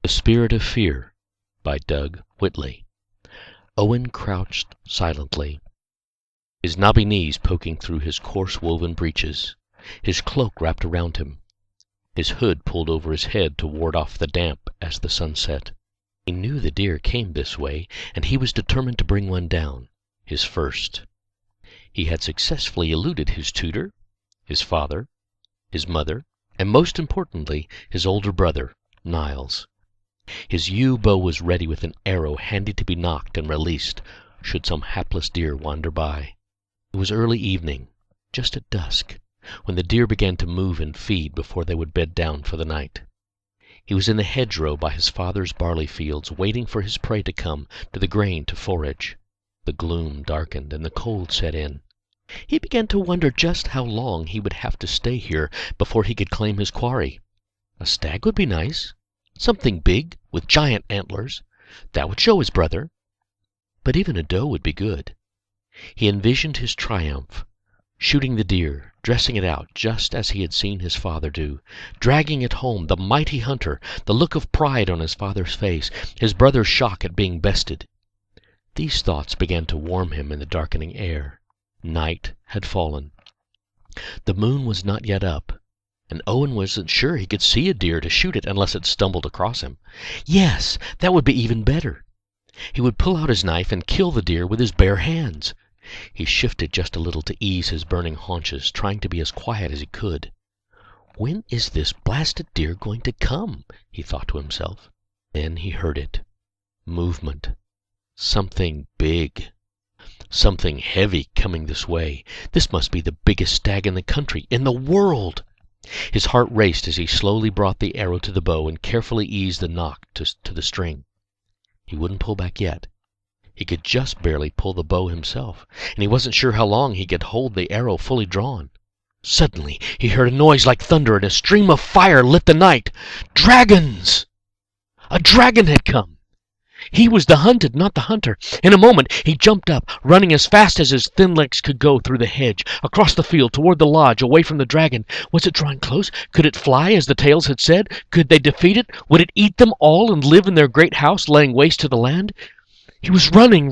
The Spirit of Fear by Doug Whitley. Owen crouched silently, his knobby knees poking through his coarse-woven breeches, his cloak wrapped around him, his hood pulled over his head to ward off the damp as the sun set. He knew the deer came this way, and he was determined to bring one down, his first. He had successfully eluded his tutor, his father, his mother, and most importantly, his older brother, Niles. His yew bow was ready with an arrow handy to be nocked and released should some hapless deer wander by. It was early evening, just at dusk, when the deer began to move and feed before they would bed down for the night. He was in the hedgerow by his father's barley fields, waiting for his prey to come to the grain to forage. The gloom darkened and the cold set in. He began to wonder just how long he would have to stay here before he could claim his quarry. A stag would be nice. Something big, with giant antlers. That would show his brother. But even a doe would be good. He envisioned his triumph, shooting the deer, dressing it out just as he had seen his father do, dragging it home, the mighty hunter, the look of pride on his father's face, his brother's shock at being bested. These thoughts began to warm him in the darkening air. Night had fallen. The moon was not yet up, and Owen wasn't sure he could see a deer to shoot it unless it stumbled across him. Yes, that would be even better. He would pull out his knife and kill the deer with his bare hands. He shifted just a little to ease his burning haunches, trying to be as quiet as he could. When is this blasted deer going to come? He thought to himself. Then he heard it. Movement. Something big. Something heavy coming this way. This must be the biggest stag in the country, in the world. His heart raced as he slowly brought the arrow to the bow and carefully eased the nock to the string. He wouldn't pull back yet. He could just barely pull the bow himself, and he wasn't sure how long he could hold the arrow fully drawn. Suddenly he heard a noise like thunder, and a stream of fire lit the night. Dragons! A dragon had come! He was the hunted, not the hunter. In a moment he jumped up, running as fast as his thin legs could go through the hedge, across the field, toward the lodge, away from the dragon. Was it drawing close? Could it fly, as the tales had said? Could they defeat it? Would it eat them all and live in their great house, laying waste to the land? He was running,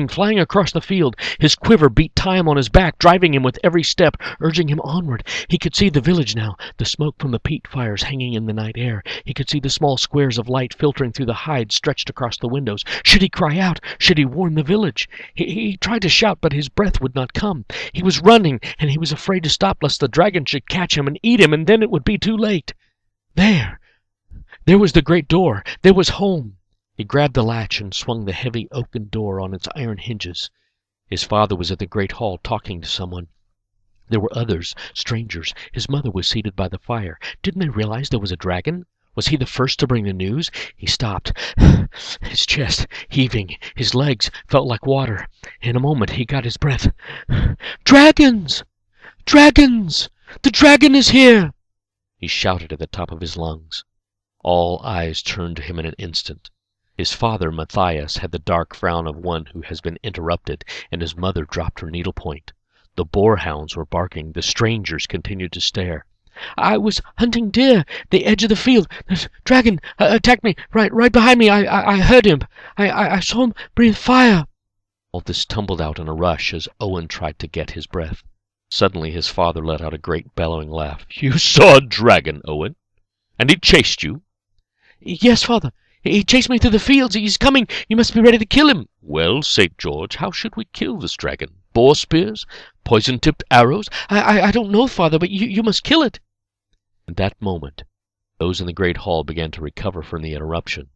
flying across the field. His quiver beat time on his back, driving him with every step, urging him onward. He could see the village now, the smoke from the peat fires hanging in the night air. He could see the small squares of light filtering through the hides stretched across the windows. Should he cry out? Should he warn the village? He tried to shout, but his breath would not come. He was running, and he was afraid to stop lest the dragon should catch him and eat him, and then it would be too late. There was the great door. There was home. He grabbed the latch and swung the heavy oaken door on its iron hinges. His father was at the great hall talking to someone. There were others, strangers. His mother was seated by the fire. Didn't they realize there was a dragon? Was he the first to bring the news? He stopped, his chest heaving. His legs felt like water. In a moment he got his breath. Dragons! Dragons! The dragon is here! He shouted at the top of his lungs. All eyes turned to him in an instant. His father, Matthias, had the dark frown of one who has been interrupted, and his mother dropped her needlepoint. The boarhounds were barking. The strangers continued to stare. I was hunting deer, the edge of the field. The dragon attacked me, right behind me. I heard him. I saw him breathe fire. All this tumbled out in a rush as Owen tried to get his breath. Suddenly his father let out a great bellowing laugh. You saw a dragon, Owen? And he chased you? Yes, father. He chased me through the fields. He's coming. You must be ready to kill him. Well, St. George, how should we kill this dragon? Boar spears? Poison-tipped arrows? I don't know, father, but you must kill it. At that moment, those in the great hall began to recover from the interruption.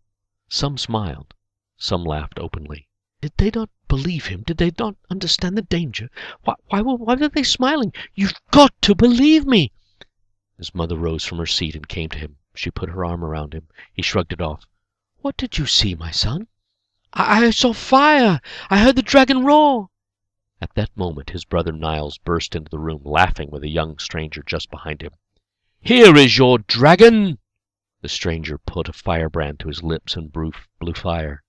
Some smiled. Some laughed openly. Did they not believe him? Did they not understand the danger? Why were they smiling? You've got to believe me. His mother rose from her seat and came to him. She put her arm around him. He shrugged it off. What did you see, my son? I saw fire. I heard the dragon roar. At that moment his brother Niles burst into the room, laughing with a young stranger just behind him. Here is your dragon! The stranger put a firebrand to his lips and blew fire.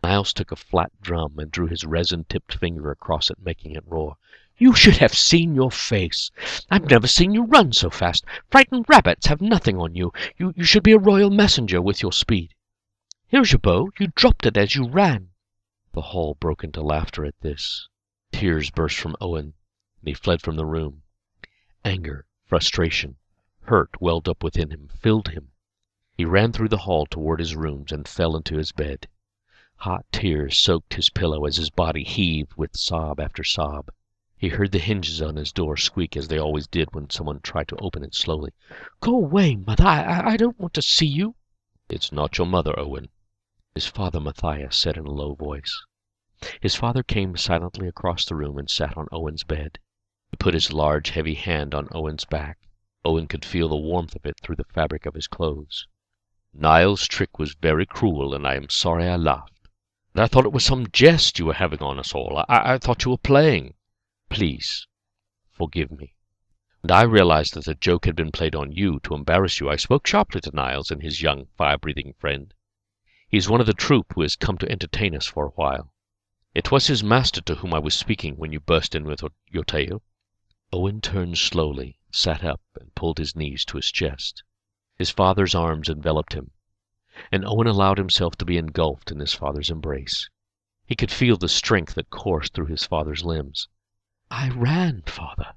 Niles took a flat drum and drew his resin-tipped finger across it, making it roar. You should have seen your face. I've never seen you run so fast. Frightened rabbits have nothing on you. You should be a royal messenger with your speed. Here's your bow. You dropped it as you ran." The hall broke into laughter at this. Tears burst from Owen, and he fled from the room. Anger, frustration, hurt welled up within him, filled him. He ran through the hall toward his rooms and fell into his bed. Hot tears soaked his pillow as his body heaved with sob after sob. He heard the hinges on his door squeak as they always did when someone tried to open it slowly. "Go away, Mother. I don't want to see you." "It's not your mother, Owen," his father Matthias said in a low voice. His father came silently across the room and sat on Owen's bed. He put his large, heavy hand on Owen's back. Owen could feel the warmth of it through the fabric of his clothes. "Niall's trick was very cruel, and I am sorry I laughed. I thought it was some jest you were having on us all. I thought you were playing. Please, forgive me. And I realized that the joke had been played on you to embarrass you. I spoke sharply to Niles and his young, fire-breathing friend. He is one of the troupe who has come to entertain us for a while. It was his master to whom I was speaking when you burst in with your tale." Owen turned slowly, sat up, and pulled his knees to his chest. His father's arms enveloped him, and Owen allowed himself to be engulfed in his father's embrace. He could feel the strength that coursed through his father's limbs. "I ran, Father.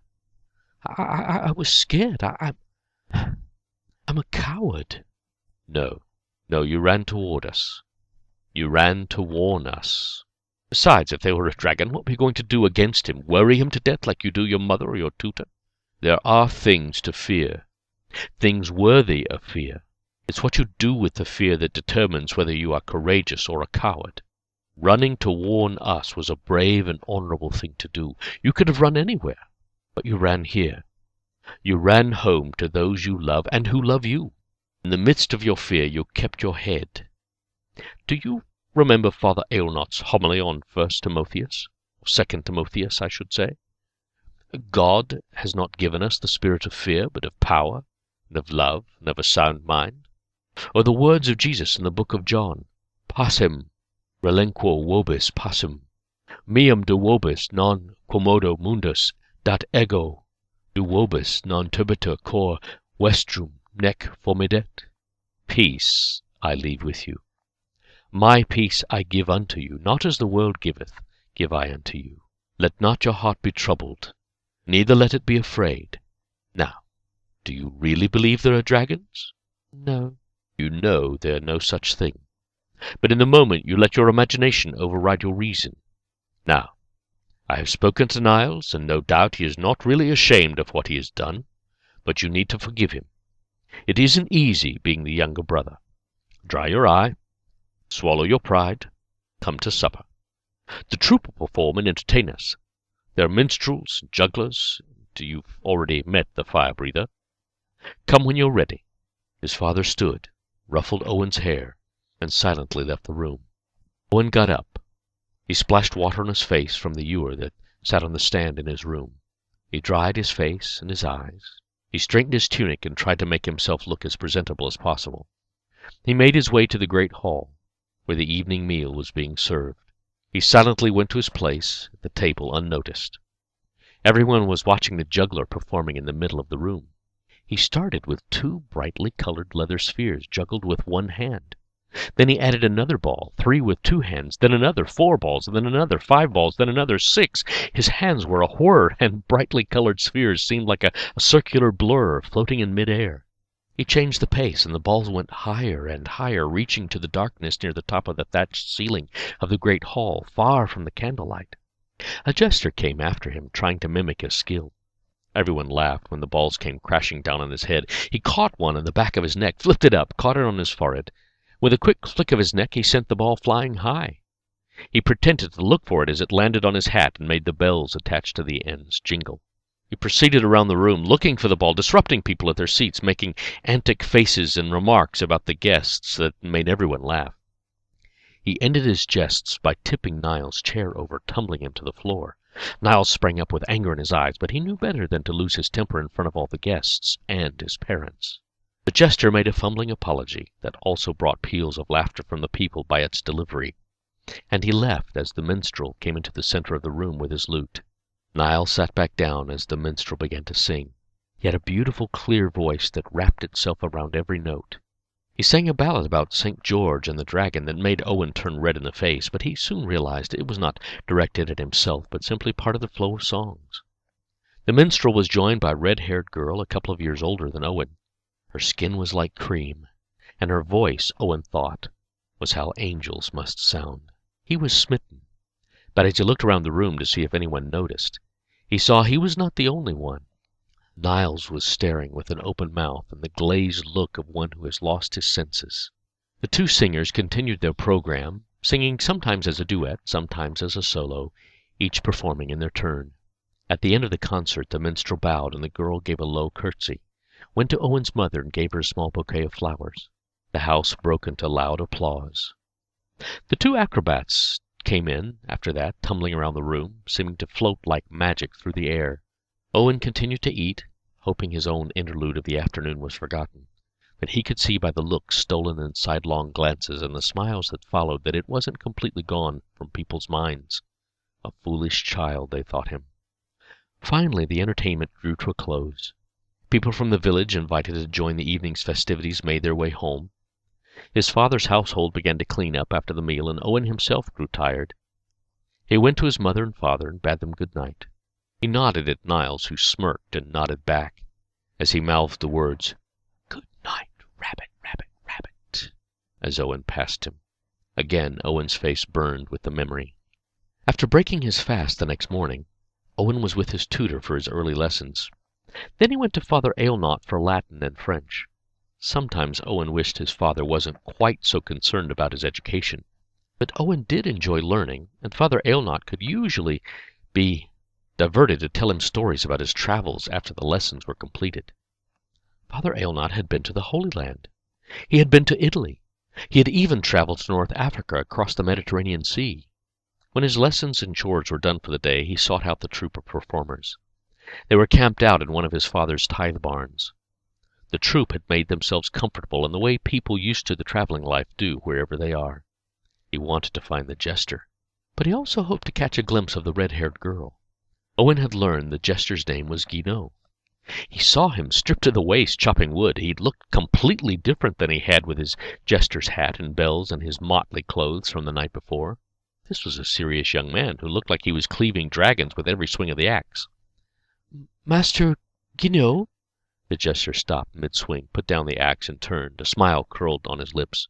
I was scared. I'm a coward." No, you ran toward us. You ran to warn us. Besides, if there were a dragon, what were you going to do against him? Worry him to death like you do your mother or your tutor? There are things to fear, things worthy of fear. It's what you do with the fear that determines whether you are courageous or a coward. Running to warn us was a brave and honorable thing to do. You could have run anywhere, but you ran here. You ran home to those you love and who love you. In the midst of your fear, you kept your head. Do you remember Father Aylnott's homily on 1 Timotheus, or 2 Timotheus, I should say? God has not given us the spirit of fear, but of power, and of love, and of a sound mind. Or the words of Jesus in the book of John, "Passem relinquo vobis passem, meum de vobis non quomodo mundus, dat ego de vobis non turbitur cor vestrum nec formidet." Peace I leave with you. My peace I give unto you, not as the world giveth, give I unto you. Let not your heart be troubled, neither let it be afraid. Now, do you really believe there are dragons? No. You know there are no such thing. But in the moment you let your imagination override your reason. Now, I have spoken to Niles, and no doubt he is not really ashamed of what he has done, but you need to forgive him. It isn't easy being the younger brother. Dry your eye, swallow your pride, come to supper. The troupe will perform and entertain us. There are minstrels and jugglers, and you've already met the fire-breather. Come when you're ready. His father stood, ruffled Owen's hair, and silently left the room. Owen got up. He splashed water on his face from the ewer that sat on the stand in his room. He dried his face and his eyes. He straightened his tunic and tried to make himself look as presentable as possible. He made his way to the great hall, where the evening meal was being served. He silently went to his place at the table unnoticed. Everyone was watching the juggler performing in the middle of the room. He started with 2 brightly colored leather spheres juggled with one hand. Then he added another ball, 3 with 2 hands, then another, 4 balls, and then another, 5 balls, then another, 6. His hands were a whir, and brightly colored spheres seemed like a circular blur floating in mid-air. He changed the pace, and the balls went higher and higher, reaching to the darkness near the top of the thatched ceiling of the great hall, far from the candlelight. A jester came after him, trying to mimic his skill. Everyone laughed when the balls came crashing down on his head. He caught one in the back of his neck, flipped it up, caught it on his forehead. With a quick flick of his neck, he sent the ball flying high. He pretended to look for it as it landed on his hat and made the bells attached to the ends jingle. He proceeded around the room, looking for the ball, disrupting people at their seats, making antic faces and remarks about the guests that made everyone laugh. He ended his jests by tipping Niles' chair over, tumbling him to the floor. Niles sprang up with anger in his eyes, but he knew better than to lose his temper in front of all the guests and his parents. The jester made a fumbling apology that also brought peals of laughter from the people by its delivery, and he left as the minstrel came into the center of the room with his lute. Niles sat back down as the minstrel began to sing. He had a beautiful, clear voice that wrapped itself around every note. He sang a ballad about St. George and the dragon that made Owen turn red in the face, but he soon realized it was not directed at himself, but simply part of the flow of songs. The minstrel was joined by a red-haired girl a couple of years older than Owen. Her skin was like cream, and her voice, Owen thought, was how angels must sound. He was smitten, but as he looked around the room to see if anyone noticed, he saw he was not the only one. Niles was staring with an open mouth and the glazed look of one who has lost his senses. The two singers continued their program, singing sometimes as a duet, sometimes as a solo, each performing in their turn. At the end of the concert, the minstrel bowed and the girl gave a low curtsy, went to Owen's mother and gave her a small bouquet of flowers. The house broke into loud applause. The two acrobats came in, after that, tumbling around the room, seeming to float like magic through the air. Owen continued to eat, hoping his own interlude of the afternoon was forgotten. But he could see by the looks stolen in sidelong glances and the smiles that followed that it wasn't completely gone from people's minds. A foolish child, they thought him. Finally, the entertainment drew to a close. People from the village invited to join the evening's festivities made their way home. His father's household began to clean up after the meal, and Owen himself grew tired. He went to his mother and father and bade them good night. He nodded at Niles, who smirked and nodded back, as he mouthed the words, "Good night, rabbit, rabbit, rabbit," as Owen passed him. Again Owen's face burned with the memory. After breaking his fast the next morning, Owen was with his tutor for his early lessons. Then he went to Father Aylnott for Latin and French. Sometimes Owen wished his father wasn't quite so concerned about his education. But Owen did enjoy learning, and Father Aylnott could usually be diverted to tell him stories about his travels after the lessons were completed. Father Aylnott had been to the Holy Land. He had been to Italy. He had even traveled to North Africa across the Mediterranean Sea. When his lessons and chores were done for the day, he sought out the troupe of performers. They were camped out in one of his father's tithe barns. The troupe had made themselves comfortable in the way people used to the traveling life do wherever they are. He wanted to find the jester, but he also hoped to catch a glimpse of the red-haired girl. Owen had learned the jester's name was Guineau. He saw him stripped to the waist chopping wood. He looked completely different than he had with his jester's hat and bells and his motley clothes from the night before. This was a serious young man who looked like he was cleaving dragons with every swing of the axe. "Master Guineau?" The jester stopped mid-swing, put down the axe, and turned. A smile curled on his lips.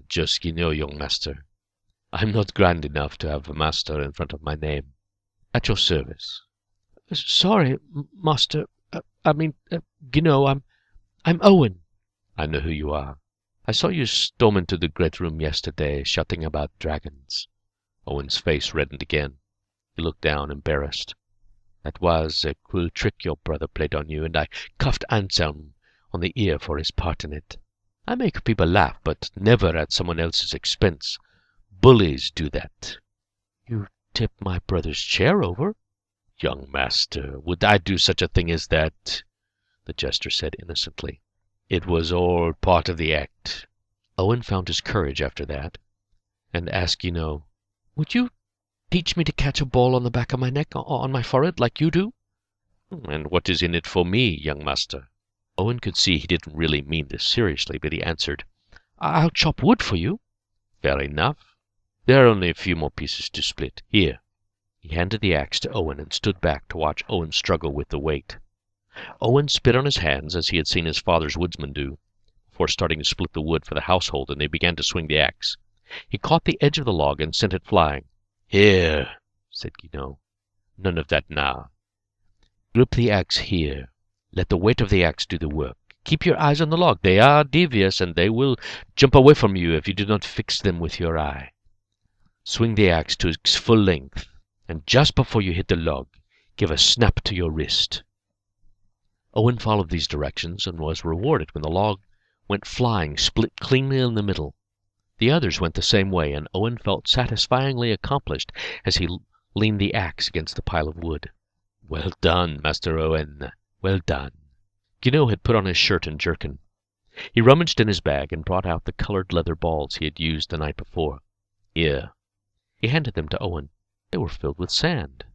"Just Guineau, young master. I'm not grand enough to have a master in front of my name. At your service." "Sorry, master. Guineau, I'm Owen." "I know who you are. I saw you storm into the great room yesterday, shouting about dragons." Owen's face reddened again. He looked down, embarrassed. "That was a cruel trick your brother played on you, and I cuffed Anselm on the ear for his part in it. I make people laugh, but never at someone else's expense. Bullies do that." "You tipped my brother's chair over." "Young master, would I do such a thing as that?" the jester said innocently. "It was all part of the act." Owen found his courage after that, and asked Guineau, "Would you teach me to catch a ball on the back of my neck, on my forehead, like you do?" "And what is in it for me, young master?" Owen could see he didn't really mean this seriously, but he answered, "I'll chop wood for you." "Fair enough. There are only a few more pieces to split. Here." He handed the axe to Owen and stood back to watch Owen struggle with the weight. Owen spit on his hands as he had seen his father's woodsman do, before starting to split the wood for the household, and they began to swing the axe. He caught the edge of the log and sent it flying. "Here," said Guineau. "None of that now. Grip the axe here. Let the weight of the axe do the work. Keep your eyes on the log. They are devious, and they will jump away from you if you do not fix them with your eye. Swing the axe to its full length, and just before you hit the log, give a snap to your wrist." Owen followed these directions and was rewarded when the log went flying, split cleanly in the middle. The others went the same way, and Owen felt satisfyingly accomplished as he leaned the axe against the pile of wood. "Well done, Master Owen, well done." Guineau had put on his shirt and jerkin. He rummaged in his bag and brought out the colored leather balls he had used the night before. "Here." He handed them to Owen. They were filled with sand.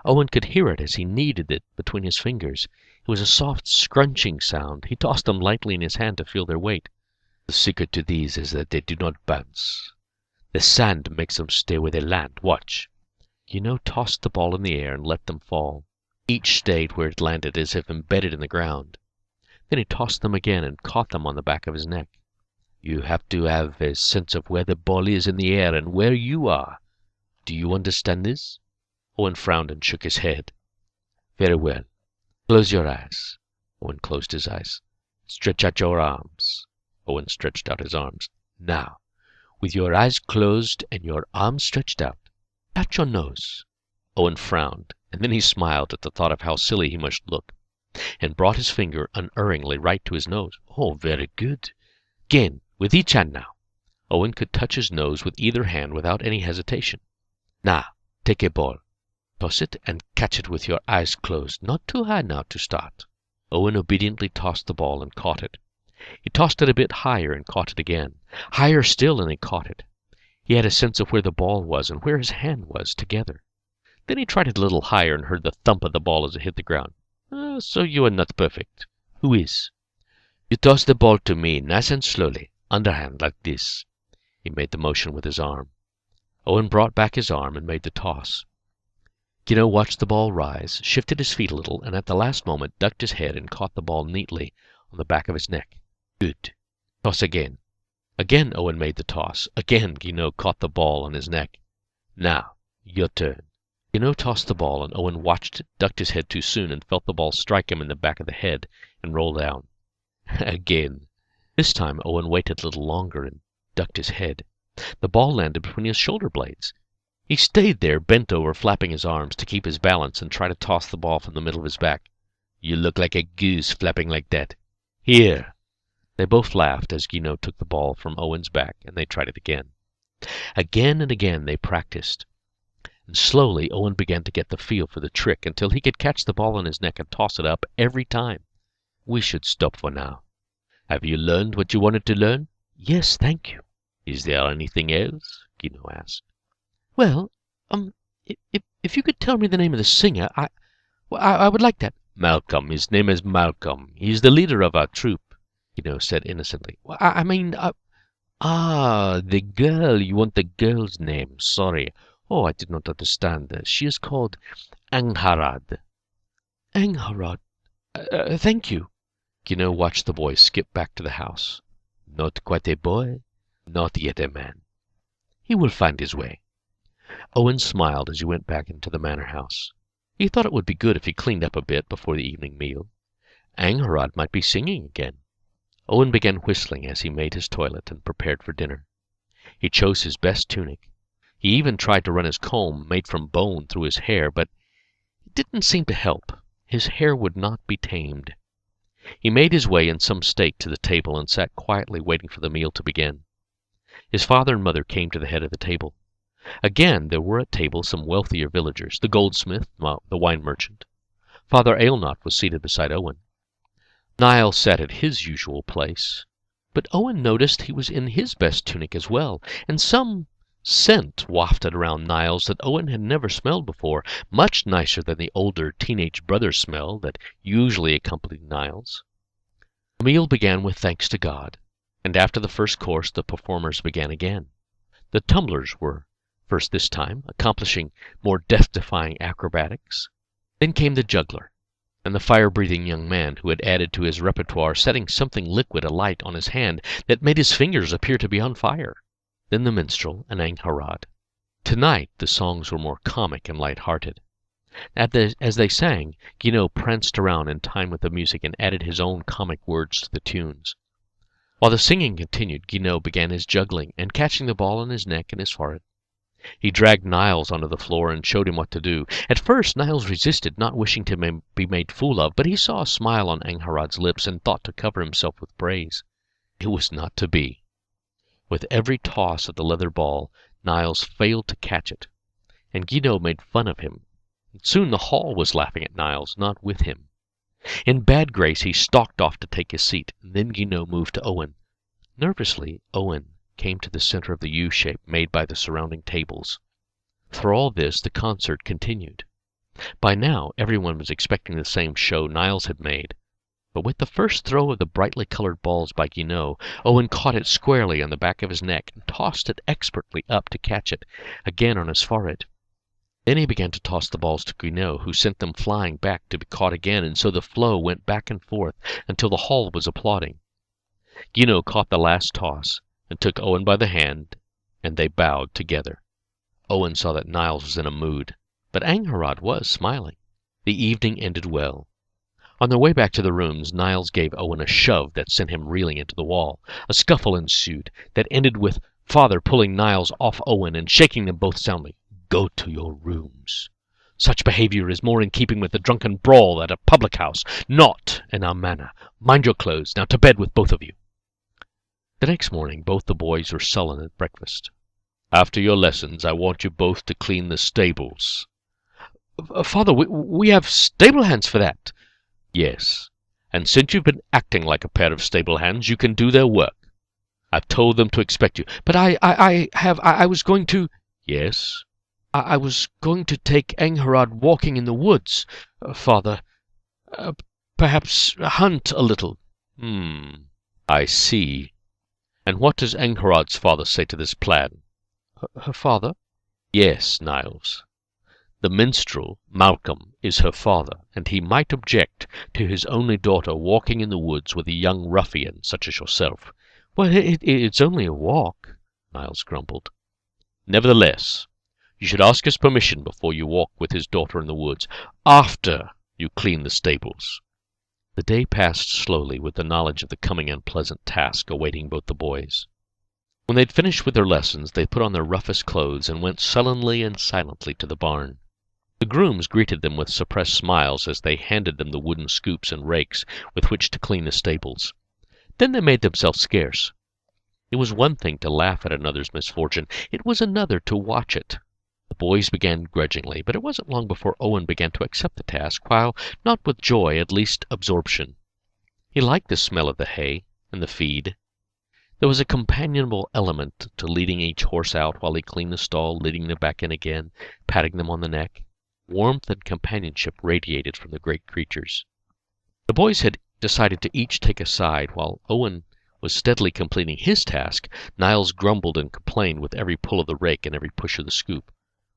Owen could hear it as he kneaded it between his fingers. It was a soft scrunching sound. He tossed them lightly in his hand to feel their weight. The secret to these is that they do not bounce. The sand makes them stay where they land. Watch. Tossed the ball in the air and let them fall. Each stayed where it landed as if embedded in the ground. Then he tossed them again and caught them on the back of his neck. You have to have a sense of where the ball is in the air and where you are. Do you understand this? Owen frowned and shook his head. Very well. Close your eyes. Owen closed his eyes. Stretch out your arms. Owen stretched out his arms. Now, with your eyes closed and your arms stretched out, touch your nose. Owen frowned, and then he smiled at the thought of how silly he must look, and brought his finger unerringly right to his nose. Oh, very good. Again, with each hand now. Owen could touch his nose with either hand without any hesitation. Now, take a ball. Toss it and catch it with your eyes closed. Not too high now to start. Owen obediently tossed the ball and caught it. He tossed it a bit higher and caught it again. Higher still, and he caught it. He had a sense of where the ball was and where his hand was together. Then he tried it a little higher and heard the thump of the ball as it hit the ground. So you are not perfect. Who is? You toss the ball to me, nice and slowly, underhand, like this. He made the motion with his arm. Owen brought back his arm and made the toss. Gino watched the ball rise, shifted his feet a little, and at the last moment ducked his head and caught the ball neatly on the back of his neck. Good. Toss again. Again Owen made the toss. Again Gino caught the ball on his neck. Now, your turn. Gino tossed the ball, and Owen watched it, ducked his head too soon, and felt the ball strike him in the back of the head and roll down. Again. This time Owen waited a little longer and ducked his head. The ball landed between his shoulder blades. He stayed there, bent over, flapping his arms to keep his balance and try to toss the ball from the middle of his back. You look like a goose flapping like that. Here. They both laughed as Gino took the ball from Owen's back, and they tried it again. Again and again they practiced. And slowly Owen began to get the feel for the trick until he could catch the ball on his neck and toss it up every time. We should stop for now. Have you learned what you wanted to learn? Yes, thank you. Is there anything else? Gino asked. Well, if you could tell me the name of the singer, I would like that. Malcolm. His name is Malcolm. He's the leader of our troupe, Gino said innocently. The girl. You want the girl's name. Sorry. Oh, I did not understand. She is called Angharad. Angharad. Thank you. Gino watched the boy skip back to the house. Not quite a boy, not yet a man. He will find his way. Owen smiled as he went back into the manor house. He thought it would be good if he cleaned up a bit before the evening meal. Angharad might be singing again. Owen began whistling as he made his toilet and prepared for dinner. He chose his best tunic. He even tried to run his comb, made from bone, through his hair, but it didn't seem to help. His hair would not be tamed. He made his way in some state to the table and sat quietly waiting for the meal to begin. His father and mother came to the head of the table. Again there were at table some wealthier villagers, the goldsmith, the wine merchant. Father Aylnott was seated beside Owen. Niall sat at his usual place, but Owen noticed he was in his best tunic as well, and some scent wafted around Niall's that Owen had never smelled before, much nicer than the older teenage brother smell that usually accompanied Niall's. The meal began with thanks to God, and after the first course the performers began again. The tumblers were first this time, accomplishing more death-defying acrobatics. Then came the juggler, and the fire-breathing young man who had added to his repertoire, setting something liquid alight on his hand that made his fingers appear to be on fire. Then the minstrel and Angharad. Tonight the songs were more comic and light-hearted. As they sang, Gino pranced around in time with the music and added his own comic words to the tunes. While the singing continued, Gino began his juggling and catching the ball on his neck and his forehead. He dragged Niles onto the floor and showed him what to do. At first Niles resisted, not wishing to be made fool of, but he saw a smile on Angharad's lips and thought to cover himself with praise. It was not to be. With every toss of the leather ball, Niles failed to catch it, and Gino made fun of him. Soon the hall was laughing at Niles, not with him. In bad grace he stalked off to take his seat, and then Gino moved to Owen. Nervously, Owen came to the center of the U-shape made by the surrounding tables. Through all this the concert continued. By now, everyone was expecting the same show Niles had made. But with the first throw of the brightly colored balls by Guinaud, Owen caught it squarely on the back of his neck and tossed it expertly up to catch it again on his forehead. Then he began to toss the balls to Guinaud, who sent them flying back to be caught again, and so the flow went back and forth until the hall was applauding. Guinaud caught the last toss and took Owen by the hand, and they bowed together. Owen saw that Niles was in a mood, but Angharad was smiling. The evening ended well. On their way back to the rooms, Niles gave Owen a shove that sent him reeling into the wall. A scuffle ensued that ended with Father pulling Niles off Owen and shaking them both soundly. "Go to your rooms. Such behavior is more in keeping with the drunken brawl at a public-house, not in our manor. Mind your clothes. Now to bed with both of you." The next morning both the boys were sullen at breakfast. "After your lessons, I want you both to clean the stables." "Father, we have stable hands for that." "Yes, and since you've been acting like a pair of stable hands, you can do their work. I've told them to expect you." "But I was going to—" "Yes?" I was going to take Angharad walking in the woods, Father. Perhaps hunt a little." I see. And what does Angharad's father say to this plan?" Her father?" "Yes, Niles. The minstrel, Malcolm, is her father, and he might object to his only daughter walking in the woods with a young ruffian such as yourself." "Well, it's only a walk," Niles grumbled. "Nevertheless, you should ask his permission before you walk with his daughter in the woods, after you clean the stables." The day passed slowly with the knowledge of the coming unpleasant task awaiting both the boys. When they had finished with their lessons, they put on their roughest clothes and went sullenly and silently to the barn. The grooms greeted them with suppressed smiles as they handed them the wooden scoops and rakes with which to clean the stables. Then they made themselves scarce. It was one thing to laugh at another's misfortune. It was another to watch it. The boys began grudgingly, but it wasn't long before Owen began to accept the task, while not with joy, at least absorption. He liked the smell of the hay and the feed. There was a companionable element to leading each horse out while he cleaned the stall, leading them back in again, patting them on the neck. Warmth and companionship radiated from the great creatures. The boys had decided to each take a side. While Owen was steadily completing his task, Niles grumbled and complained with every pull of the rake and every push of the scoop.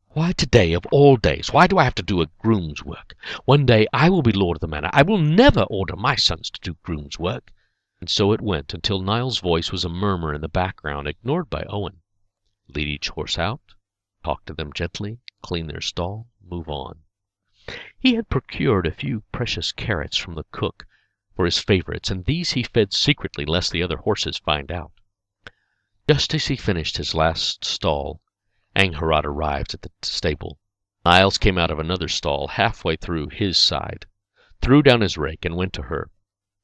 "Why today, of all days, why do I have to do a groom's work? One day I will be lord of the manor. I will never order my sons to do groom's work." And so it went, until Niles' voice was a murmur in the background, ignored by Owen. Lead each horse out, talk to them gently, clean their stall, move on. He had procured a few precious carrots from the cook for his favorites, and these he fed secretly lest the other horses find out. Just as he finished his last stall, Angharad arrived at the stable. Niles came out of another stall halfway through his side, threw down his rake, and went to her.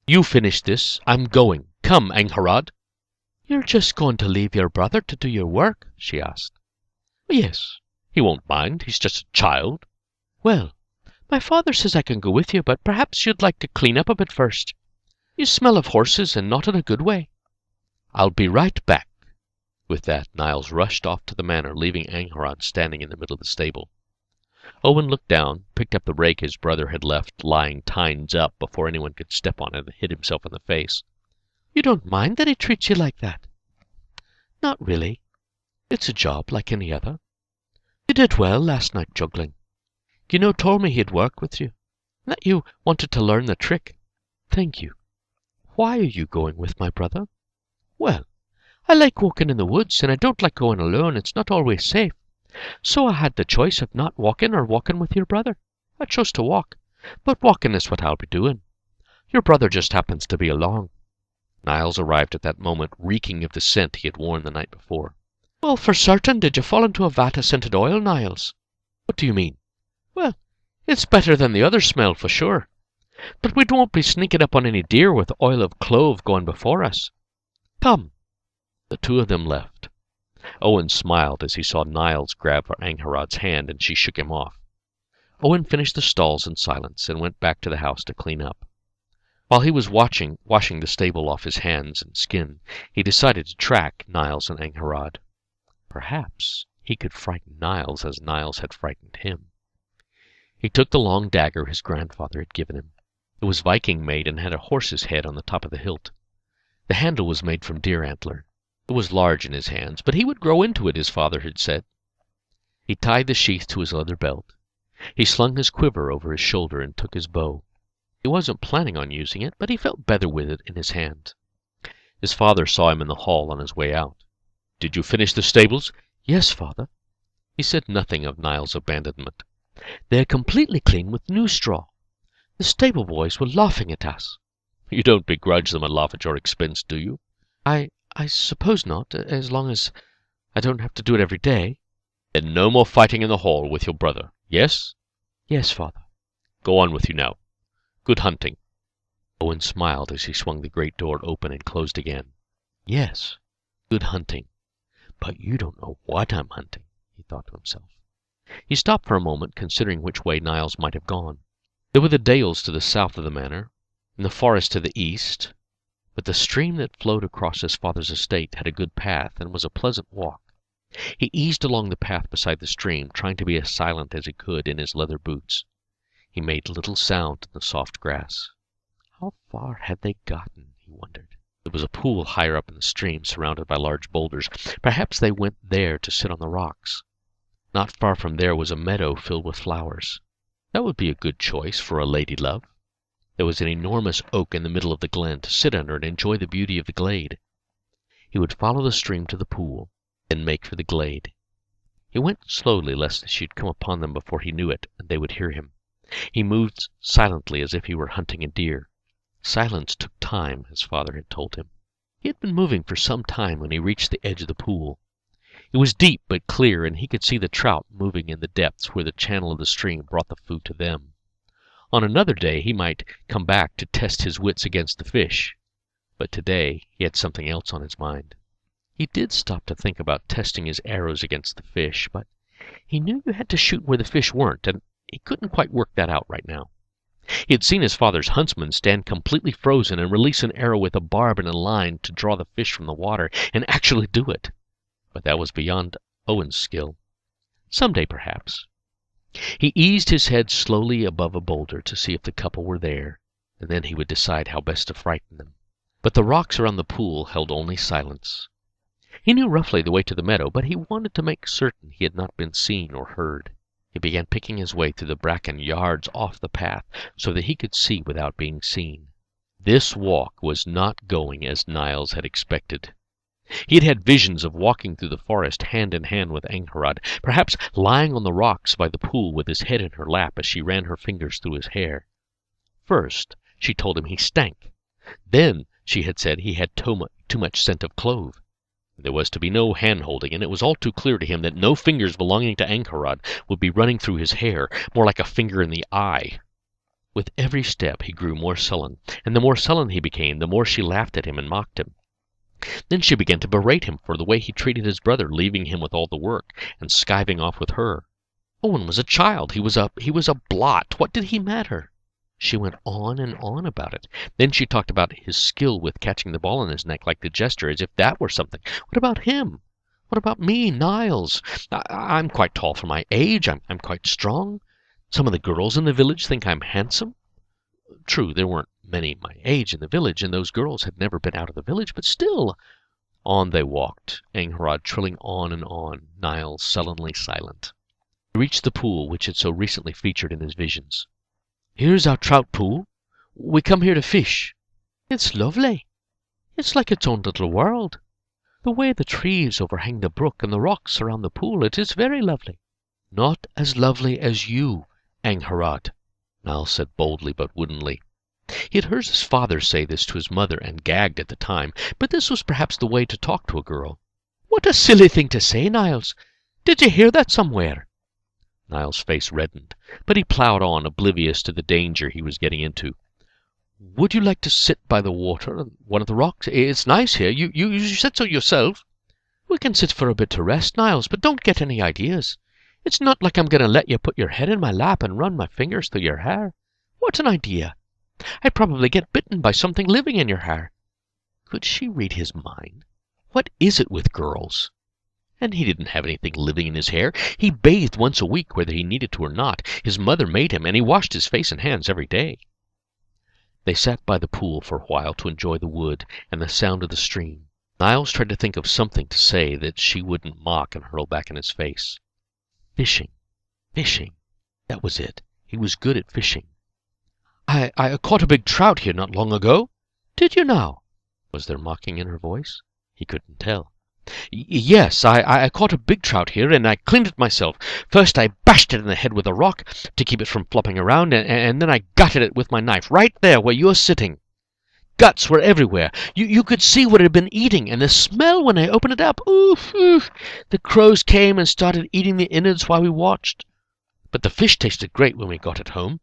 "You finish this. I'm going. Come, Angharad." "You're just going to leave your brother to do your work?" she asked. "Yes. He won't mind. He's just a child." "Well, my father says I can go with you, but perhaps you'd like to clean up a bit first. You smell of horses, and not in a good way." "I'll be right back." With that, Niles rushed off to the manor, leaving Angharad standing in the middle of the stable. Owen looked down, picked up the rake his brother had left lying tines up before anyone could step on it, and hit himself in the face. "You don't mind that he treats you like that?" "Not really. It's a job like any other. You did well last night juggling. Guinaud told me he'd work with you, and that you wanted to learn the trick." "Thank you. Why are you going with my brother?" "Well, I like walking in the woods, and I don't like going alone. It's not always safe. So I had the choice of not walking or walking with your brother. I chose to walk, but walking is what I'll be doing. Your brother just happens to be along." Niles arrived at that moment, reeking of the scent he had worn the night before. "Well, for certain, did you fall into a vat of scented oil, Niles?" "What do you mean?" "Well, it's better than the other smell, for sure. But we won't be sneaking up on any deer with oil of clove going before us. Come." The two of them left. Owen smiled as he saw Niles grab for Angharad's hand, and she shook him off. Owen finished the stalls in silence and went back to the house to clean up. While he was washing the stable off his hands and skin, he decided to track Niles and Angharad. Perhaps he could frighten Niles as Niles had frightened him. He took the long dagger his grandfather had given him. It was Viking made and had a horse's head on the top of the hilt. The handle was made from deer antler. It was large in his hands, but he would grow into it, his father had said. He tied the sheath to his leather belt. He slung his quiver over his shoulder and took his bow. He wasn't planning on using it, but he felt better with it in his hand. His father saw him in the hall on his way out. "Did you finish the stables?" "Yes, father." He said nothing of Niles' abandonment. "They're completely clean with new straw. The stable boys were laughing at us." "You don't begrudge them a laugh at your expense, do you?" I suppose not, as long as I don't have to do it every day." "Then no more fighting in the hall with your brother, yes?" "Yes, father." "Go on with you now. Good hunting." Owen smiled as he swung the great door open and closed again. "Yes, good hunting. But you don't know what I'm hunting," he thought to himself. He stopped for a moment, considering which way Niles might have gone. There were the dales to the south of the manor, and the forest to the east, but the stream that flowed across his father's estate had a good path and was a pleasant walk. He eased along the path beside the stream, trying to be as silent as he could in his leather boots. He made little sound in the soft grass. How far had they gotten, he wondered. There was a pool higher up in the stream, surrounded by large boulders. Perhaps they went there to sit on the rocks. Not far from there was a meadow filled with flowers. That would be a good choice for a lady-love. There was an enormous oak in the middle of the glen to sit under and enjoy the beauty of the glade. He would follow the stream to the pool, then make for the glade. He went slowly, lest she should come upon them before he knew it, and they would hear him. He moved silently as if he were hunting a deer. Silence took time, his father had told him. He had been moving for some time when he reached the edge of the pool. It was deep but clear, and he could see the trout moving in the depths where the channel of the stream brought the food to them. On another day he might come back to test his wits against the fish, but today he had something else on his mind. He did stop to think about testing his arrows against the fish, but he knew you had to shoot where the fish weren't, and he couldn't quite work that out right now. He had seen his father's huntsman stand completely frozen and release an arrow with a barb and a line to draw the fish from the water, and actually do it. But that was beyond Owen's skill. Someday, perhaps. He eased his head slowly above a boulder to see if the couple were there, and then he would decide how best to frighten them. But the rocks around the pool held only silence. He knew roughly the way to the meadow, but he wanted to make certain he had not been seen or heard. He began picking his way through the bracken yards off the path so that he could see without being seen. This walk was not going as Niles had expected. He had had visions of walking through the forest hand in hand with Angharad, perhaps lying on the rocks by the pool with his head in her lap as she ran her fingers through his hair. First, she told him he stank. Then, she had said he had too much scent of clove. There was to be no hand-holding, and it was all too clear to him that no fingers belonging to Angharad would be running through his hair, more like a finger in the eye. With every step he grew more sullen, and the more sullen he became, the more she laughed at him and mocked him. Then she began to berate him for the way he treated his brother, leaving him with all the work, and skiving off with her. Owen was a child. He was a blot. What did he matter? She went on and on about it. Then she talked about his skill with catching the ball in his neck like the jester, as if that were something. What about him? What about me, Niles? I'm quite tall for my age. I'm quite strong. Some of the girls in the village think I'm handsome. True, there weren't many my age in the village, and those girls had never been out of the village, but still. On they walked, Angharad trilling on and on, Niles sullenly silent. He reached the pool which had so recently featured in his visions. "Here's our trout pool. We come here to fish. It's lovely. It's like its own little world. The way the trees overhang the brook and the rocks around the pool, it is very lovely." "Not as lovely as you, Angharad," Niles said boldly but woodenly. He had heard his father say this to his mother and gagged at the time, but this was perhaps the way to talk to a girl. "What a silly thing to say, Niles! Did you hear that somewhere?" Niles' face reddened, but he ploughed on, oblivious to the danger he was getting into. "Would you like to sit by the water on one of the rocks? It's nice here. You said so yourself." "We can sit for a bit to rest, Niles, but don't get any ideas. It's not like I'm going to let you put your head in my lap and run my fingers through your hair. What an idea! I'd probably get bitten by something living in your hair." Could she read his mind? What is it with girls? And he didn't have anything living in his hair. He bathed once a week, whether he needed to or not. His mother made him, and he washed his face and hands every day. They sat by the pool for a while to enjoy the wood and the sound of the stream. Niles tried to think of something to say that she wouldn't mock and hurl back in his face. Fishing. Fishing. That was it. He was good at fishing. I caught a big trout here not long ago. Did you now? Was there mocking in her voice? He couldn't tell. Yes, I caught a big trout here, and I cleaned it myself. First I bashed it in the head with a rock to keep it from flopping around, and then I gutted it with my knife, right there where you're sitting. Guts were everywhere. You could see what it had been eating, and the smell when I opened it up. Oof, oof. The crows came and started eating the innards while we watched. But the fish tasted great when we got it home.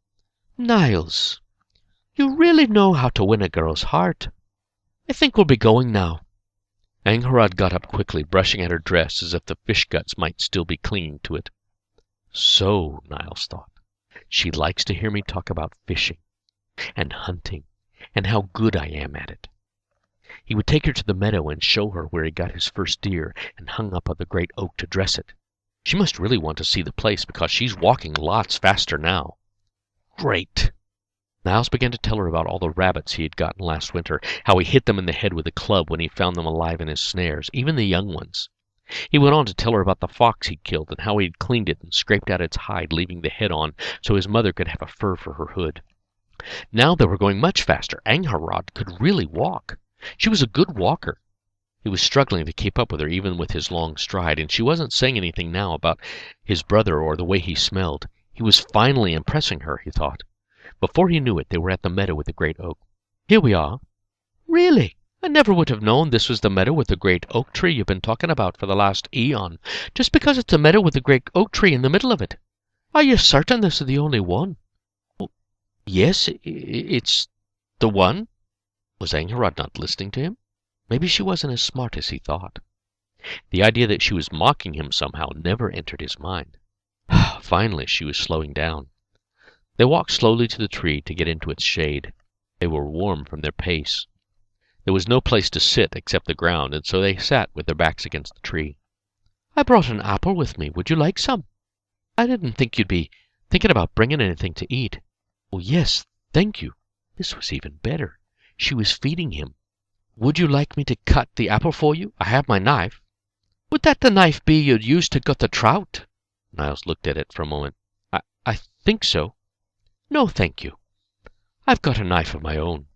Niles, you really know how to win a girl's heart. I think we'll be going now. Angharad got up quickly, brushing at her dress as if the fish guts might still be clinging to it. So, Niles thought, she likes to hear me talk about fishing and hunting and how good I am at it. He would take her to the meadow and show her where he got his first deer and hung up on the great oak to dress it. She must really want to see the place because she's walking lots faster now. Great! Niles began to tell her about all the rabbits he had gotten last winter, how he hit them in the head with a club when he found them alive in his snares, even the young ones. He went on to tell her about the fox he'd killed and how he'd cleaned it and scraped out its hide, leaving the head on so his mother could have a fur for her hood. Now they were going much faster. Angharad could really walk. She was a good walker. He was struggling to keep up with her even with his long stride, and she wasn't saying anything now about his brother or the way he smelled. He was finally impressing her, he thought. Before he knew it, they were at the meadow with the great oak. Here we are. Really? I never would have known this was the meadow with the great oak tree you've been talking about for the last eon, just because it's a meadow with a great oak tree in the middle of it. Are you certain this is the only one? Oh, yes, it's the one. Was Angharad not listening to him? Maybe she wasn't as smart as he thought. The idea that she was mocking him somehow never entered his mind. Finally, she was slowing down. They walked slowly to the tree to get into its shade. They were warm from their pace. There was no place to sit except the ground, and so they sat with their backs against the tree. I brought an apple with me. Would you like some? I didn't think you'd be thinking about bringing anything to eat. Oh, yes, thank you. This was even better. She was feeding him. Would you like me to cut the apple for you? I have my knife. Would that the knife be you'd use to gut the trout? Niles looked at it for a moment. I think so. No, thank you. I've got a knife of my own.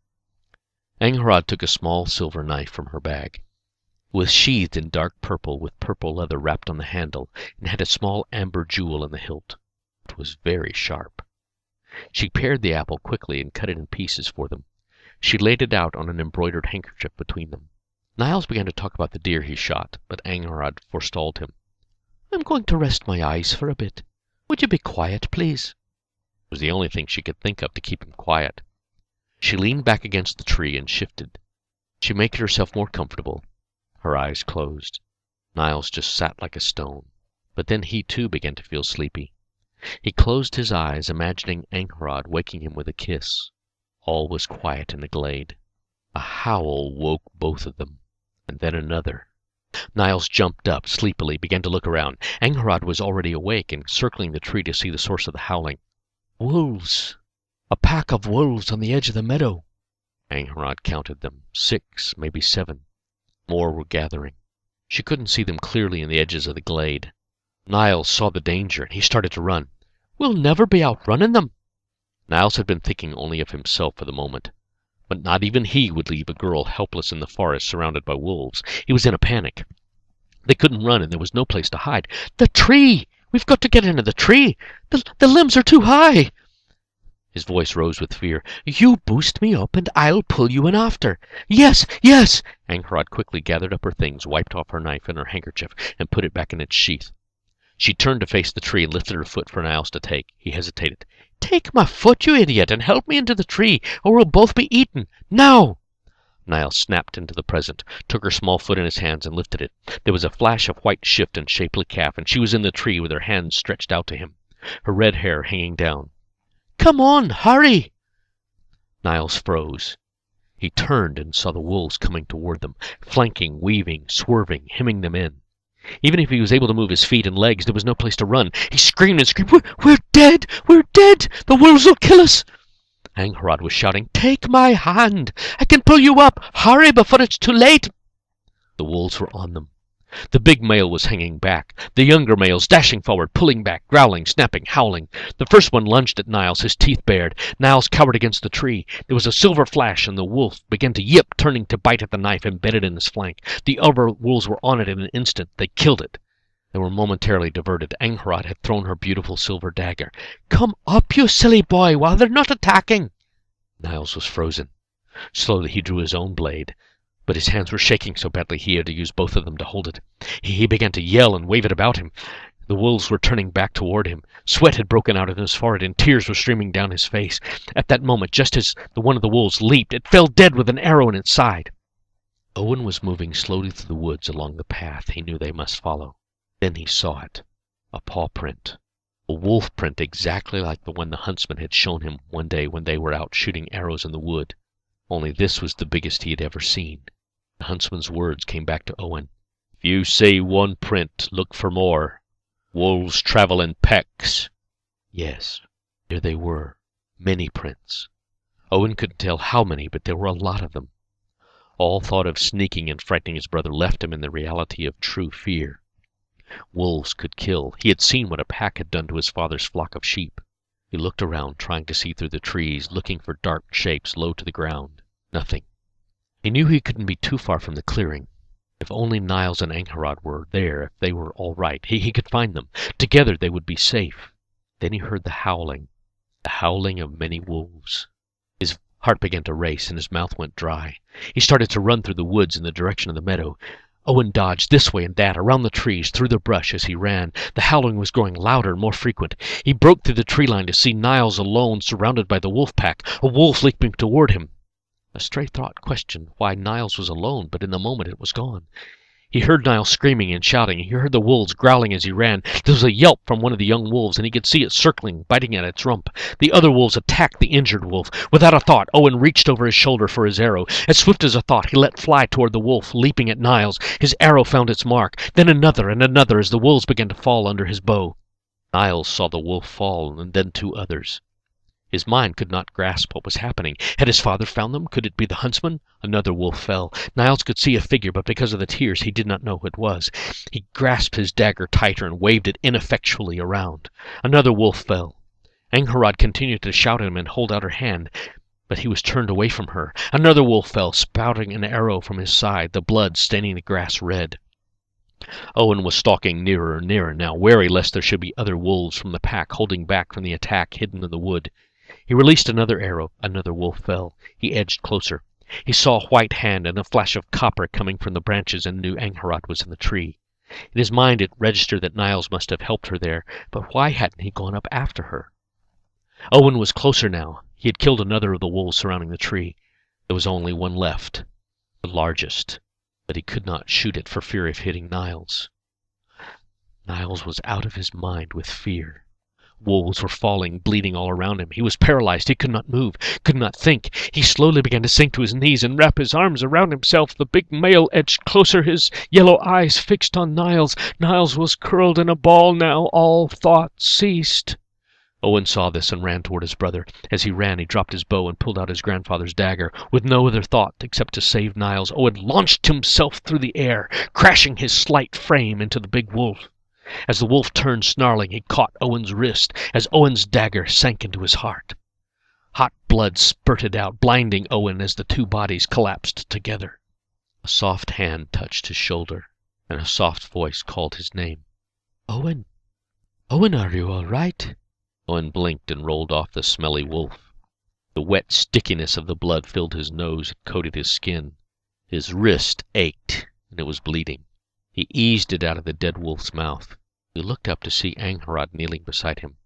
Angharad took a small silver knife from her bag. It was sheathed in dark purple with purple leather wrapped on the handle and had a small amber jewel in the hilt. It was very sharp. She pared the apple quickly and cut it in pieces for them. She laid it out on an embroidered handkerchief between them. Niles began to talk about the deer he shot, but Angharad forestalled him. I'm going to rest my eyes for a bit. Would you be quiet, please? It was the only thing she could think of to keep him quiet. She leaned back against the tree and shifted. She made herself more comfortable. Her eyes closed. Niles just sat like a stone. But then he too began to feel sleepy. He closed his eyes, imagining Angharad waking him with a kiss. All was quiet in the glade. A howl woke both of them, and then another. Niles jumped up sleepily, began to look around. Angharad was already awake and circling the tree to see the source of the howling. Wolves! A pack of wolves on the edge of the meadow. Angharad counted them. 6, maybe 7. More were gathering. She couldn't see them clearly in the edges of the glade. Niles saw the danger, and he started to run. We'll never be outrunning them. Niles had been thinking only of himself for the moment. But not even he would leave a girl helpless in the forest surrounded by wolves. He was in a panic. They couldn't run, and there was no place to hide. The tree! We've got to get into the tree! The limbs are too high! His voice rose with fear. You boost me up, and I'll pull you in after. Yes, yes! Angharad quickly gathered up her things, wiped off her knife and her handkerchief, and put it back in its sheath. She turned to face the tree and lifted her foot for Niles to take. He hesitated. Take my foot, you idiot, and help me into the tree, or we'll both be eaten. Now! Niles snapped into the present, took her small foot in his hands and lifted it. There was a flash of white shift and shapely calf, and she was in the tree with her hands stretched out to him, her red hair hanging down. Come on, hurry! Niles froze. He turned and saw the wolves coming toward them, flanking, weaving, swerving, hemming them in. Even if he was able to move his feet and legs, there was no place to run. He screamed and screamed, We're dead! We're dead! The wolves will kill us! Angharad was shouting, Take my hand! I can pull you up! Hurry before it's too late! The wolves were on them. The big male was hanging back, the younger males dashing forward, pulling back, growling, snapping, howling. The first one lunged at Niles, his teeth bared. Niles cowered against the tree. There was a silver flash, and the wolf began to yip, turning to bite at the knife embedded in his flank. The other wolves were on it in an instant. They killed it. They were momentarily diverted. Angharad had thrown her beautiful silver dagger. Come up, you silly boy, while they're not attacking! Niles was frozen. Slowly he drew his own blade, but his hands were shaking so badly he had to use both of them to hold it. He began to yell and wave it about him. The wolves were turning back toward him. Sweat had broken out in his forehead, and tears were streaming down his face. At that moment, just as one of the wolves leaped, it fell dead with an arrow in its side. Owen was moving slowly through the woods along the path he knew they must follow. Then he saw it. A paw print. A wolf print exactly like the one the huntsman had shown him one day when they were out shooting arrows in the wood. Only this was the biggest he had ever seen. The huntsman's words came back to Owen. If you see one print, look for more. Wolves travel in packs. Yes, here they were. Many prints. Owen couldn't tell how many, but there were a lot of them. All thought of sneaking and frightening his brother left him in the reality of true fear. Wolves could kill. He had seen what a pack had done to his father's flock of sheep. He looked around, trying to see through the trees, looking for dark shapes low to the ground. Nothing. He knew he couldn't be too far from the clearing. If only Niles and Angharad were there, if they were all right, he could find them. Together they would be safe. Then he heard the howling of many wolves. His heart began to race, and his mouth went dry. He started to run through the woods in the direction of the meadow. Owen dodged this way and that, around the trees, through the brush as he ran. The howling was growing louder and more frequent. He broke through the tree line to see Niles alone, surrounded by the wolf pack, a wolf leaping toward him. A stray thought questioned why Niles was alone, but in the moment it was gone. He heard Niles screaming and shouting. He heard the wolves growling as he ran. There was a yelp from one of the young wolves, and he could see it circling, biting at its rump. The other wolves attacked the injured wolf. Without a thought, Owen reached over his shoulder for his arrow. As swift as a thought, he let fly toward the wolf, leaping at Niles. His arrow found its mark, then another and another as the wolves began to fall under his bow. Niles saw the wolf fall, and then two others. His mind could not grasp what was happening. Had his father found them? Could it be the huntsman? Another wolf fell. Niles could see a figure, but because of the tears he did not know who it was. He grasped his dagger tighter and waved it ineffectually around. Another wolf fell. Angharad continued to shout at him and hold out her hand, but he was turned away from her. Another wolf fell, spouting an arrow from his side, the blood staining the grass red. Owen was stalking nearer and nearer now, wary lest there should be other wolves from the pack holding back from the attack hidden in the wood. He released another arrow. Another wolf fell. He edged closer. He saw a white hand and a flash of copper coming from the branches and knew Angharad was in the tree. In his mind it registered that Niles must have helped her there, but why hadn't he gone up after her? Owen was closer now. He had killed another of the wolves surrounding the tree. There was only one left, the largest, but he could not shoot it for fear of hitting Niles. Niles was out of his mind with fear. Wolves were falling, bleeding all around him. He was paralyzed. He could not move, could not think. He slowly began to sink to his knees and wrap his arms around himself. The big male edged closer, his yellow eyes fixed on Niles. Niles was curled in a ball now. All thought ceased. Owen saw this and ran toward his brother. As he ran, he dropped his bow and pulled out his grandfather's dagger. With no other thought except to save Niles, Owen launched himself through the air, crashing his slight frame into the big wolf. As the wolf turned snarling, he caught Owen's wrist as Owen's dagger sank into his heart. Hot blood spurted out, blinding Owen as the two bodies collapsed together. A soft hand touched his shoulder, and a soft voice called his name. Owen! Owen, are you all right? Owen blinked and rolled off the smelly wolf. The wet stickiness of the blood filled his nose and coated his skin. His wrist ached, and it was bleeding. He eased it out of the dead wolf's mouth. He looked up to see Angharad kneeling beside him.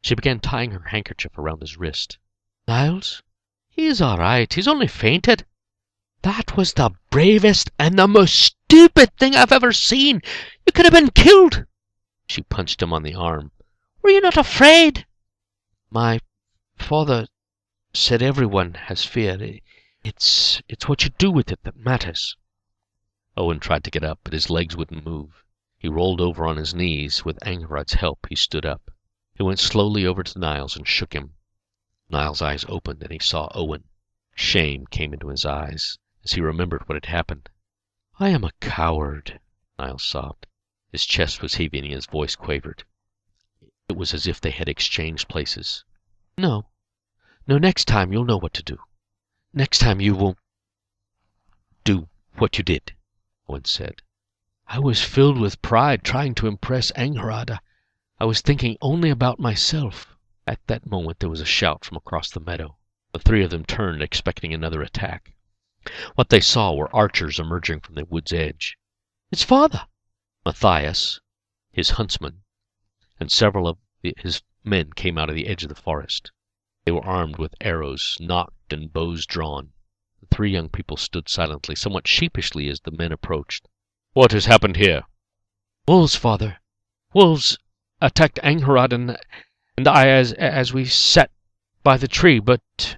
She began tying her handkerchief around his wrist. Niles? He's all right. He's only fainted. That was the bravest and the most stupid thing I've ever seen. You could have been killed. She punched him on the arm. Were you not afraid? My father said everyone has fear. It's what you do with it that matters. Owen tried to get up, but his legs wouldn't move. He rolled over on his knees. With Angharad's help, he stood up. He went slowly over to Niles and shook him. Niles' eyes opened, and he saw Owen. Shame came into his eyes as he remembered what had happened. "I am a coward," Niles sobbed. His chest was heaving and his voice quavered. It was as if they had exchanged places. No, next time you'll know what to do. Next time you won't do what you did," Owen said. "I was filled with pride trying to impress Angharad. I was thinking only about myself." At that moment there was a shout from across the meadow. The three of them turned, expecting another attack. What they saw were archers emerging from the wood's edge. "It's father!" Matthias, his huntsman, and several of his men came out of the edge of the forest. They were armed with arrows nocked and bows drawn. The three young people stood silently, somewhat sheepishly, as the men approached. "What has happened here?" "Wolves, father. Wolves attacked Angharad and I as we sat by the tree, but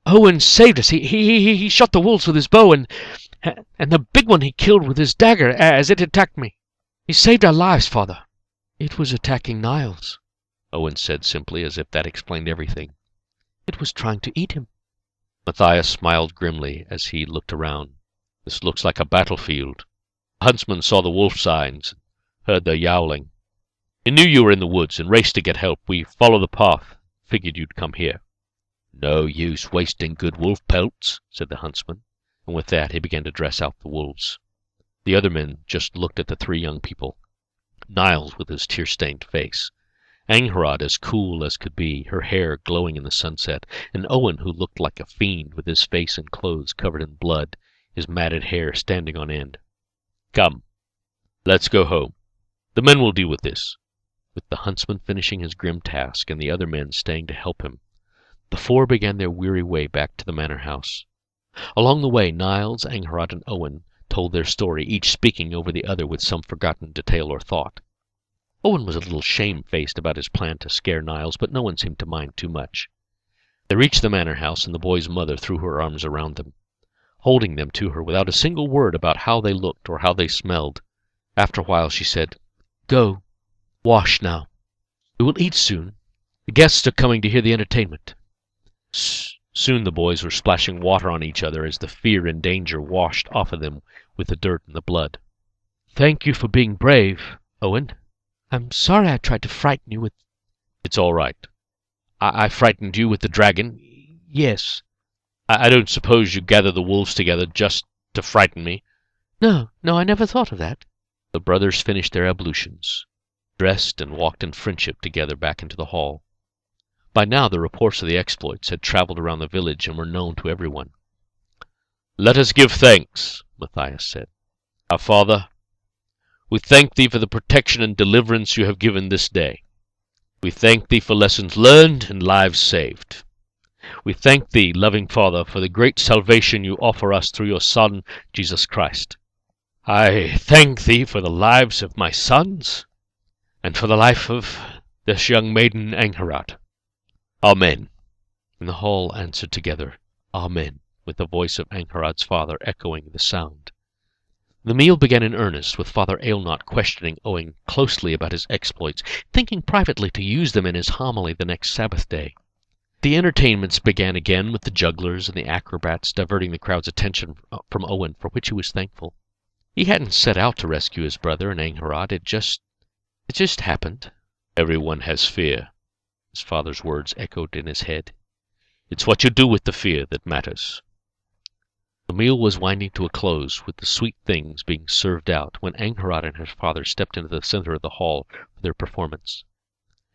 Owen saved us. He shot the wolves with his bow, and the big one he killed with his dagger as it attacked me. He saved our lives, father." "It was attacking Niles," Owen said simply, as if that explained everything. "It was trying to eat him." Matthias smiled grimly as he looked around. "This looks like a battlefield. The huntsman saw the wolf signs, heard their yowling. He knew you were in the woods and raced to get help. We followed the path, figured you'd come here." "No use wasting good wolf pelts," said the huntsman, and with that he began to dress out the wolves. The other men just looked at the three young people. Niles with his tear-stained face, Angharad as cool as could be, her hair glowing in the sunset, and Owen who looked like a fiend with his face and clothes covered in blood, his matted hair standing on end. "Come, let's go home. The men will deal with this." With the huntsman finishing his grim task and the other men staying to help him, the four began their weary way back to the manor house. Along the way, Niles, Angharad, and Owen told their story, each speaking over the other with some forgotten detail or thought. Owen was a little shamefaced about his plan to scare Niles, but no one seemed to mind too much. They reached the manor house, and the boy's mother threw her arms around them, holding them to her without a single word about how they looked or how they smelled. After a while she said, "Go, wash now. We will eat soon. The guests are coming to hear the entertainment." Soon the boys were splashing water on each other as the fear and danger washed off of them with the dirt and the blood. "Thank you for being brave, Owen. I'm sorry I tried to frighten you with—" "It's all right. I frightened you with the dragon." "Yes." I don't suppose you gathered the wolves together just to frighten me." No, I never thought of that." The brothers finished their ablutions, dressed, and walked in friendship together back into the hall. By now the reports of the exploits had traveled around the village and were known to everyone. "Let us give thanks," Matthias said. "Our Father, we thank Thee for the protection and deliverance you have given this day. We thank Thee for lessons learned and lives saved. We thank Thee, loving Father, for the great salvation you offer us through your Son, Jesus Christ. I thank Thee for the lives of my sons, and for the life of this young maiden Angharad. Amen." And the hall answered together, "Amen," with the voice of Angharad's father echoing the sound. The meal began in earnest, with Father Aelnot questioning Owen closely about his exploits, thinking privately to use them in his homily the next Sabbath day. The entertainments began again, with the jugglers and the acrobats diverting the crowd's attention from Owen, for which he was thankful. He hadn't set out to rescue his brother and Angharad. It just happened. "Everyone has fear," his father's words echoed in his head. "It's what you do with the fear that matters." The meal was winding to a close, with the sweet things being served out, when Angharad and his father stepped into the center of the hall for their performance.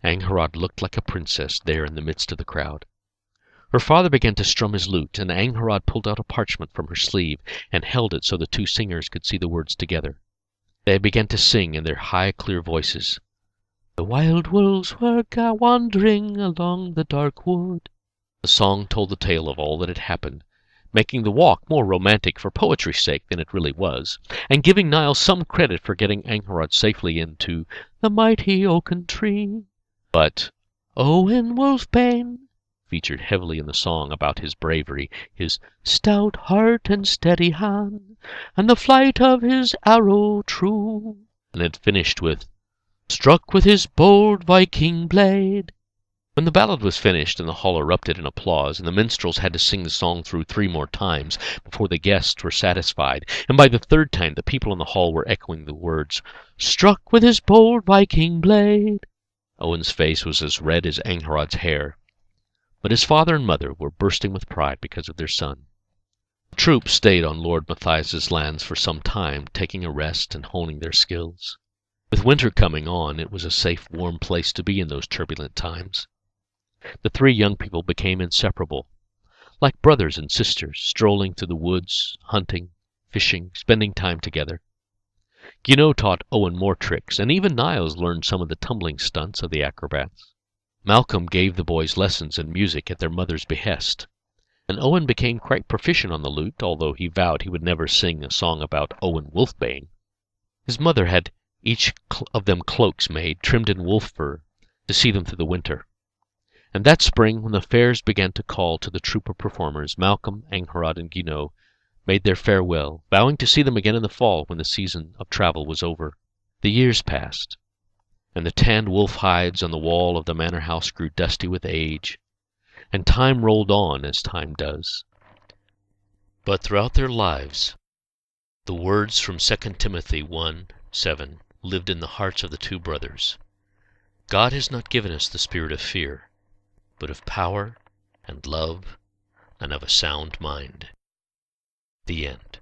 Angharad looked like a princess there in the midst of the crowd. Her father began to strum his lute, and Angharad pulled out a parchment from her sleeve and held it so the two singers could see the words together. They began to sing in their high, clear voices. "The wild wolves were wandering along the dark wood." The song told the tale of all that had happened, making the walk more romantic for poetry's sake than it really was, and giving Niles some credit for getting Angharad safely into the mighty oaken tree. But Owen Wolfbane featured heavily in the song about his bravery, his stout heart and steady hand, and the flight of his arrow true. and had finished with "Struck with his bold Viking blade." When the ballad was finished and the hall erupted in applause, and the minstrels had to sing the song through 3 more times before the guests were satisfied, and by the 3rd time the people in the hall were echoing the words, "Struck with his bold Viking blade," Owen's face was as red as Angharod's hair. But his father and mother were bursting with pride because of their son. The troop stayed on Lord Matthias's lands for some time, taking a rest and honing their skills. With winter coming on, it was a safe, warm place to be in those turbulent times. The 3 young people became inseparable, like brothers and sisters, strolling through the woods, hunting, fishing, spending time together. Guinaud taught Owen more tricks, and even Niles learned some of the tumbling stunts of the acrobats. Malcolm gave the boys lessons in music at their mother's behest, and Owen became quite proficient on the lute, although he vowed he would never sing a song about Owen Wolfbane. His mother had each of them cloaks made, trimmed in wolf fur, to see them through the winter. And that spring, when the fairs began to call to the troop of performers, Malcolm, Angharod, and Guinaud made their farewell, vowing to see them again in the fall when the season of travel was over. The years passed, and the tanned wolf hides on the wall of the manor house grew dusty with age, and time rolled on as time does. But throughout their lives, the words from 2 Timothy 1:7 lived in the hearts of the 2 brothers. God has not given us the spirit of fear, but of power and love and of a sound mind. The end.